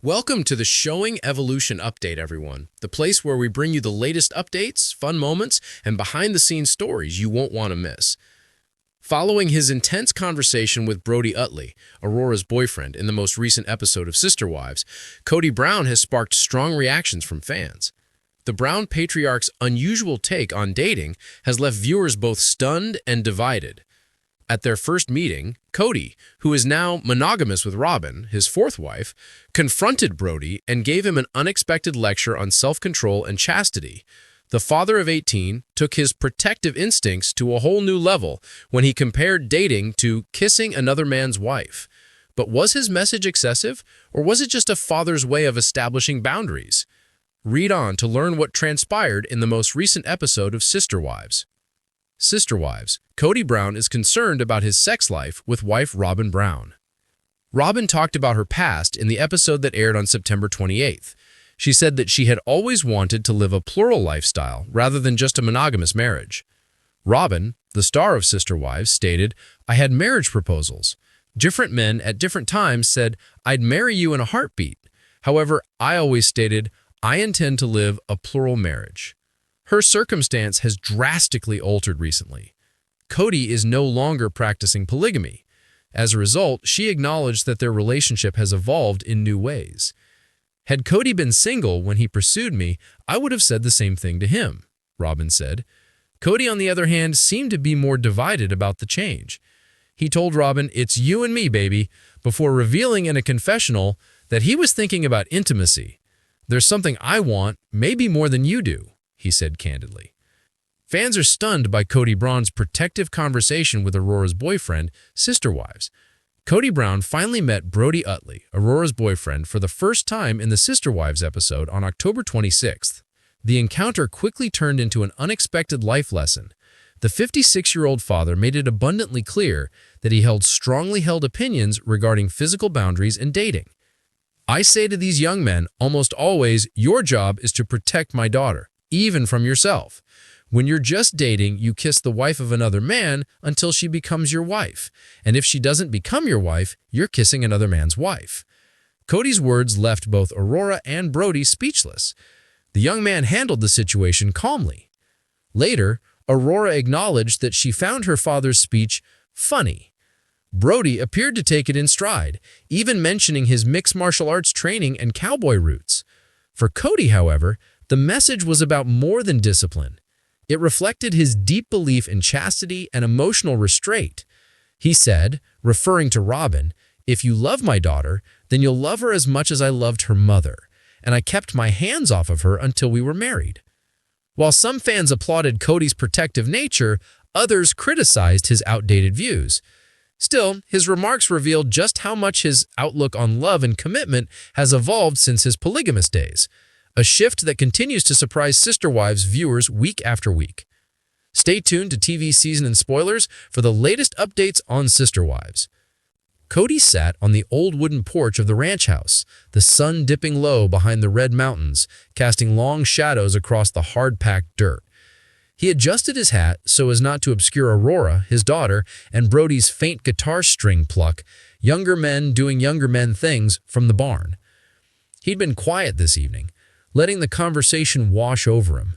Welcome to the Showing Evolution Update, everyone. The place where we bring you the latest updates, fun moments, and behind-the-scenes stories you won't want to miss. Following his intense conversation with Brody Utley, Aurora's boyfriend, in the most recent episode of Sister Wives, Kody Brown has sparked strong reactions from fans. The Brown patriarch's unusual take on dating has left viewers both stunned and divided. At their first meeting, Kody, who is now monogamous with Robin, his fourth wife, confronted Brody and gave him an unexpected lecture on self-control and chastity. The father of 18 took his protective instincts to a whole new level when he compared dating to kissing another man's wife. But was his message excessive, or was it just a father's way of establishing boundaries? Read on to learn what transpired in the most recent episode of Sister Wives. Sister Wives, Kody Brown is concerned about his sex life with wife Robin Brown. Robin talked about her past in the episode that aired on September 28th. She said that she had always wanted to live a plural lifestyle rather than just a monogamous marriage. Robin, the star of Sister Wives, stated, "I had marriage proposals. Different men at different times said, 'I'd marry you in a heartbeat.' However, I always stated, 'I intend to live a plural marriage.'" Her circumstance has drastically altered recently. Kody is no longer practicing polygamy. As a result, she acknowledged that their relationship has evolved in new ways. "Had Kody been single when he pursued me, I would have said the same thing to him," Robin said. Kody, on the other hand, seemed to be more divided about the change. He told Robin, "It's you and me, baby," before revealing in a confessional that he was thinking about intimacy. "There's something I want, maybe more than you do," he said candidly. Fans are stunned by Kody Brown's protective conversation with Aurora's boyfriend, Sister Wives. Kody Brown finally met Brody Utley, Aurora's boyfriend, for the first time in the Sister Wives episode on October 26th. The encounter quickly turned into an unexpected life lesson. The 56-year-old father made it abundantly clear that he held strongly held opinions regarding physical boundaries and dating. "I say to these young men almost always, your job is to protect my daughter, even from yourself. When you're just dating, you kiss the wife of another man until she becomes your wife. And if she doesn't become your wife, you're kissing another man's wife." Kody's words left both Aurora and Brody speechless. The young man handled the situation calmly. Later, Aurora acknowledged that she found her father's speech funny. Brody appeared to take it in stride, even mentioning his mixed martial arts training and cowboy roots. For Kody, however, the message was about more than discipline. It reflected his deep belief in chastity and emotional restraint. He said, referring to Robin, "If you love my daughter, then you'll love her as much as I loved her mother, and I kept my hands off of her until we were married." While some fans applauded Kody's protective nature, others criticized his outdated views. Still, his remarks revealed just how much his outlook on love and commitment has evolved since his polygamous days. A shift that continues to surprise Sister Wives viewers week after week. Stay tuned to TV season and spoilers for the latest updates on Sister Wives. Kody sat on the old wooden porch of the ranch house, the sun dipping low behind the red mountains, casting long shadows across the hard-packed dirt. He adjusted his hat so as not to obscure Aurora, his daughter, and Brody's faint guitar string pluck, younger men doing younger men things, from the barn. He'd been quiet this evening, letting the conversation wash over him.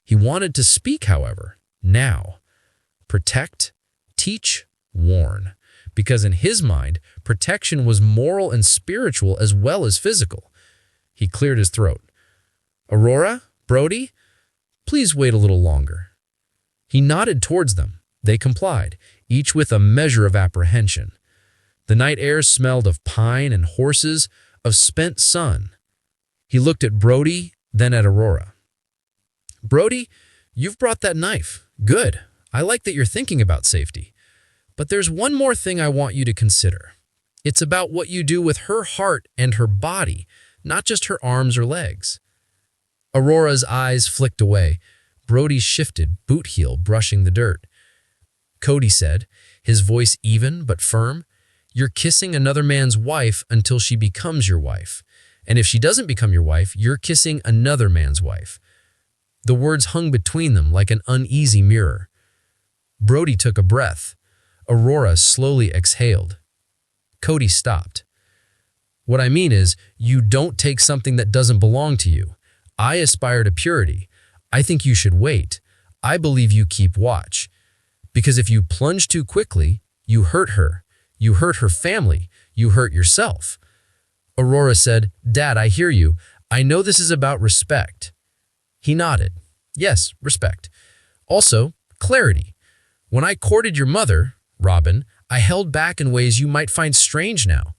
He wanted to speak, however, now. Protect, teach, warn. Because in his mind, protection was moral and spiritual as well as physical. He cleared his throat. "Aurora, Brody, please wait a little longer." He nodded towards them. They complied, each with a measure of apprehension. The night air smelled of pine and horses, of spent sun. He looked at Brody, then at Aurora. "Brody, you've brought that knife. Good. I like that you're thinking about safety. But there's one more thing I want you to consider. It's about what you do with her heart and her body, not just her arms or legs." Aurora's eyes flicked away. Brody shifted, boot heel brushing the dirt. Kody said, his voice even but firm, "You're kissing another man's wife until she becomes your wife. And if she doesn't become your wife, you're kissing another man's wife." The words hung between them like an uneasy mirror. Brody took a breath. Aurora slowly exhaled. Kody stopped. What I mean is, you don't take something that doesn't belong to you. I aspire to purity. I think you should wait. I believe you keep watch. Because if you plunge too quickly, you hurt her. You hurt her family. You hurt yourself. Aurora said, Dad, I hear you. I know this is about respect. He nodded. Yes, respect. Also, clarity. When I courted your mother, Robin, I held back in ways you might find strange now.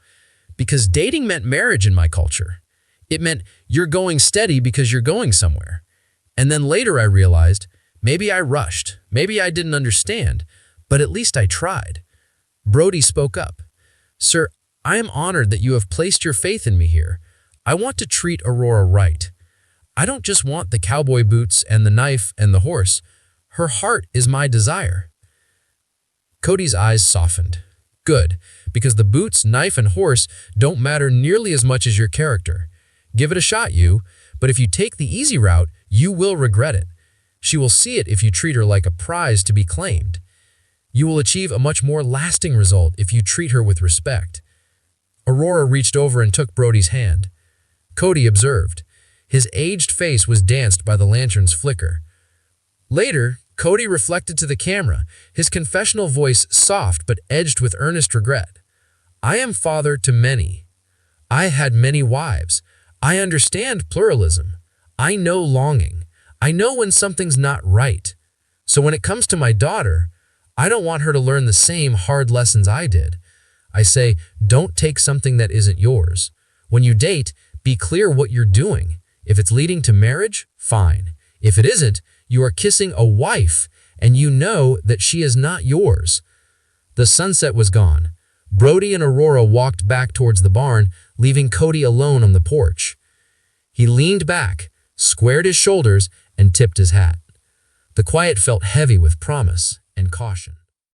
Because dating meant marriage in my culture. It meant you're going steady because you're going somewhere. And then later I realized, maybe I rushed, maybe I didn't understand, but at least I tried. Brody spoke up. Sir, I am honored that you have placed your faith in me here. I want to treat Aurora right. I don't just want the cowboy boots and the knife and the horse. Her heart is my desire. Kody's eyes softened. Good, because the boots, knife, and horse don't matter nearly as much as your character. Give it a shot, you, but if you take the easy route, you will regret it. She will see it if you treat her like a prize to be claimed. You will achieve a much more lasting result if you treat her with respect. Aurora reached over and took Brody's hand. Kody observed. His aged face was danced by the lantern's flicker. Later, Kody reflected to the camera, his confessional voice soft but edged with earnest regret. I am father to many. I had many wives. I understand pluralism. I know longing. I know when something's not right. So when it comes to my daughter, I don't want her to learn the same hard lessons I did. I say, don't take something that isn't yours. When you date, be clear what you're doing. If it's leading to marriage, fine. If it isn't, you are kissing a wife, and you know that she is not yours. The sunset was gone. Brody and Aurora walked back towards the barn, leaving Kody alone on the porch. He leaned back, squared his shoulders, and tipped his hat. The quiet felt heavy with promise and caution.